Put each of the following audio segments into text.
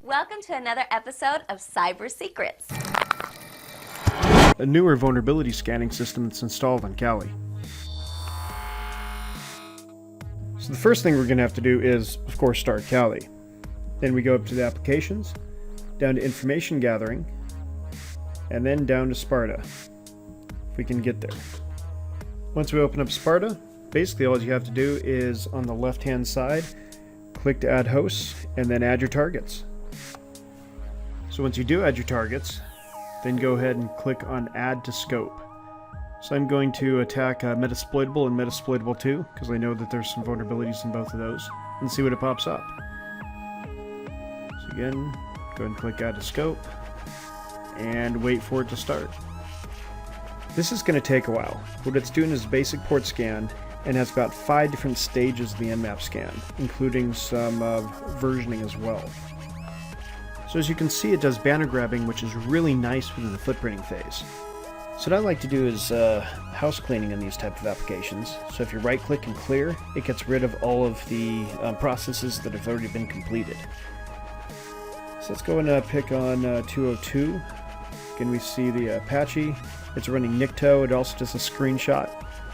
Welcome to another episode of Cyber Secrets. A newer vulnerability scanning system that's installed on Kali. So the first thing we're going to have to do is, of course, start Kali. Then we go up to the applications, down to information gathering, and then down to Sparta, if we can get there. Once we open up Sparta, basically all you have to do is on the left-hand side, click to add hosts, and then add your targets. So once you do add your targets, then go ahead and click on Add to Scope. So I'm going to attack Metasploitable and Metasploitable 2, because I know that there's some vulnerabilities in both of those, and see what it pops up. So again, go ahead and click Add to Scope, and wait for it to start. This is going to take a while. What it's doing is a basic port scan, and has about 5 different stages of the Nmap scan, including some versioning as well. So as you can see, it does banner grabbing, which is really nice within the footprinting phase. So what I like to do is house cleaning in these type of applications. So if you right click and clear, it gets rid of all of the processes that have already been completed. So let's go and pick on 202. Again, we see the Apache. It's running Nikto. It also does a screenshot.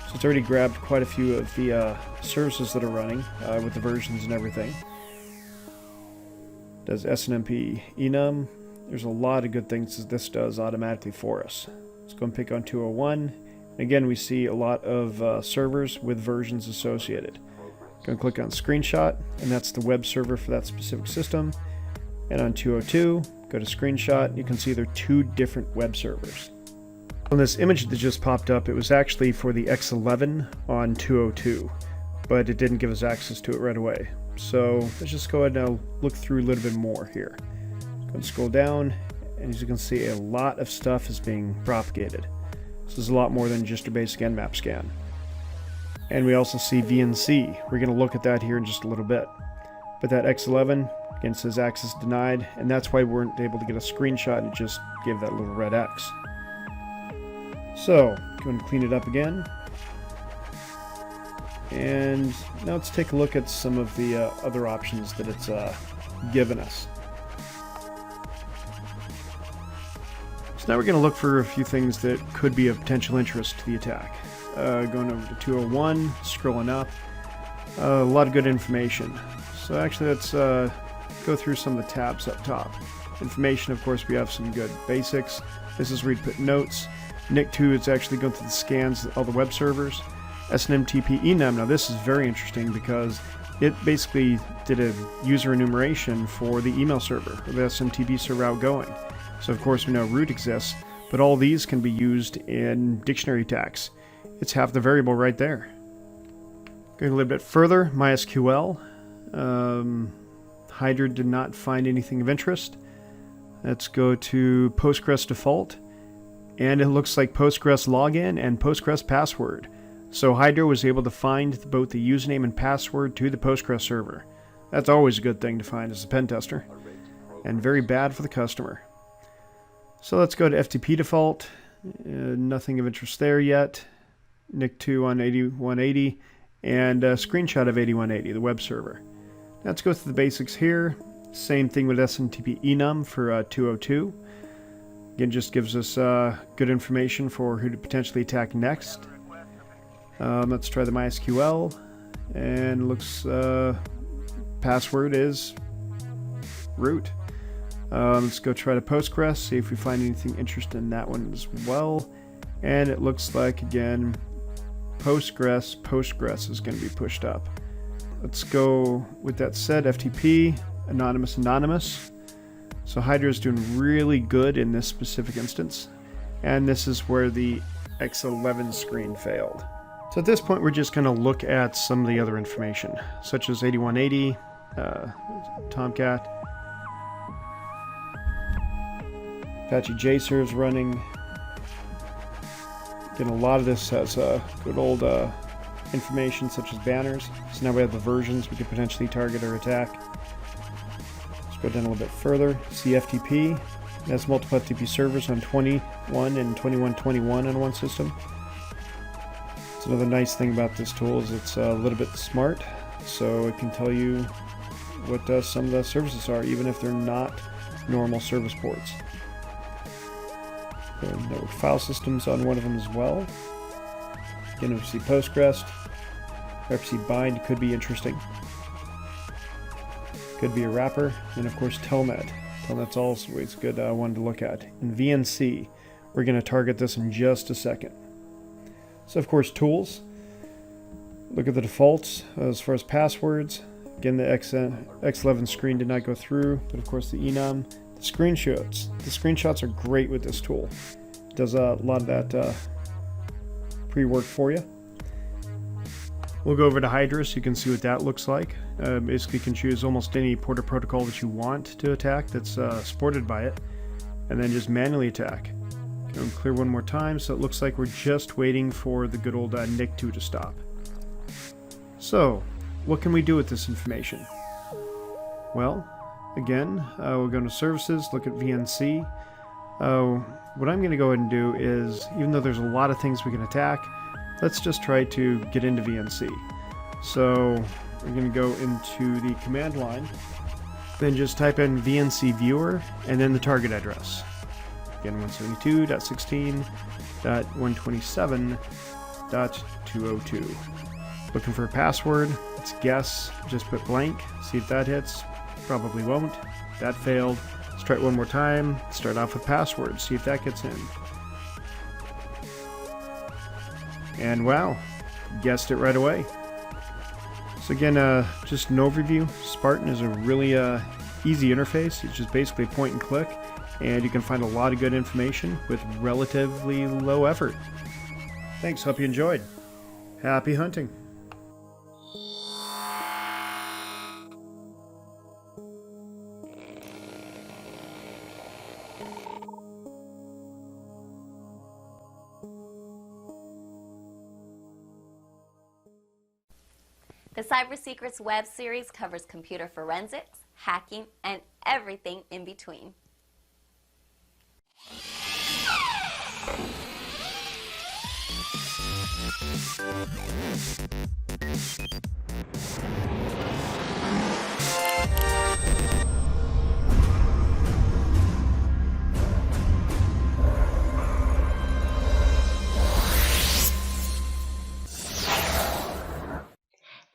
So it's already grabbed quite a few of the services that are running with the versions and everything. Does SNMP enum. There's a lot of good things that this does automatically for us. Let's go and pick on 201. Again, we see a lot of servers with versions associated. Go and click on screenshot, and that's the web server for that specific system. And on 202, go to screenshot. You can see there are 2 different web servers. On this image that just popped up, it was actually for the X11 on 202, but it didn't give us access to it right away. So let's just go ahead and look through a little bit more here. Go and scroll down, and as you can see, a lot of stuff is being propagated. This is a lot more than just a basic Nmap scan. And we also see VNC. We're going to look at that here in just a little bit. But that X11, again, says access denied, and that's why we weren't able to get a screenshot, and it just gave that little red X. So, go and clean it up again. And now let's take a look at some of the other options that it's given us. So now we're going to look for a few things that could be of potential interest to the attack. Going over to 201, scrolling up. A lot of good information. So actually let's go through some of the tabs up top. Information, of course, we have some good basics. This is where you put notes. NIC2 is actually going through the scans of all the web servers. SNMTP enum, now this is very interesting because it basically did a user enumeration for the email server, or the SMTP server outgoing. So of course we know root exists, but all these can be used in dictionary attacks. It's half the variable right there. Going a little bit further, MySQL. Hydra did not find anything of interest. Let's go to Postgres default. And it looks like Postgres login and Postgres password. So Hydra was able to find both the username and password to the Postgres server. That's always a good thing to find as a pen tester, and very bad for the customer. So let's go to FTP default. Nothing of interest there yet. NIC2 on 8180, and a screenshot of 8180, the web server. Let's go through the basics here. Same thing with SNMTP enum for 202. Again, just gives us good information for who to potentially attack next. Let's try the MySQL, and looks password is root. Let's go try the Postgres, see if we find anything interesting in that one as well. And it looks like, again, Postgres is going to be pushed up. Let's go, with that said, FTP, anonymous. So Hydra is doing really good in this specific instance, and this is where the X11 screen failed. So at this point we're just going to look at some of the other information, such as 8180, Tomcat, Apache JServe running. Again, a lot of this has good old information such as banners. So now we have the versions we could potentially target or attack. Go down a little bit further. CFTP. It has multiple FTP servers on 21 and 2121 on one system. So another nice thing about this tool is it's a little bit smart, so it can tell you what some of the services are, even if they're not normal service ports. Network file systems on one of them as well. Again, obviously Postgres, RPC bind could be interesting. Could be a wrapper, and of course Telnet. Telnet's always a good one to look at. And VNC, we're going to target this in just a second. So of course tools. Look at the defaults as far as passwords. Again, the X11 screen did not go through, but of course the enum. The screenshots. The screenshots are great with this tool. It does a lot of that pre-work for you. We'll go over to Hydra so you can see what that looks like. Basically, you can choose almost any port or protocol that you want to attack that's supported by it, and then just manually attack. Go and clear one more time, so it looks like we're just waiting for the good old NIC2 to stop. So, what can we do with this information? Well, again, we'll go into services, look at VNC. What I'm going to go ahead and do is, even though there's a lot of things we can attack, let's just try to get into VNC. So we're going to go into the command line, then just type in VNC viewer and then the target address. Again, 172.16.127.202. Looking for a password, let's guess, just put blank, see if that hits. Probably won't. That failed. Let's try it one more time. Start off with password, see if that gets in. And wow, guessed it right away. So again, just an overview. Spartan is a really easy interface. It's just basically a point and click, and you can find a lot of good information with relatively low effort. Thanks, hope you enjoyed. Happy hunting. The Cyber Secrets web series covers computer forensics, hacking, and everything in between.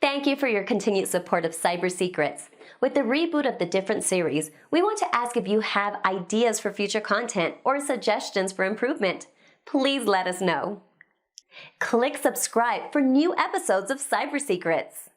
Thank you for your continued support of Cyber Secrets. With the reboot of the different series, we want to ask if you have ideas for future content or suggestions for improvement. Please let us know. Click subscribe for new episodes of Cyber Secrets.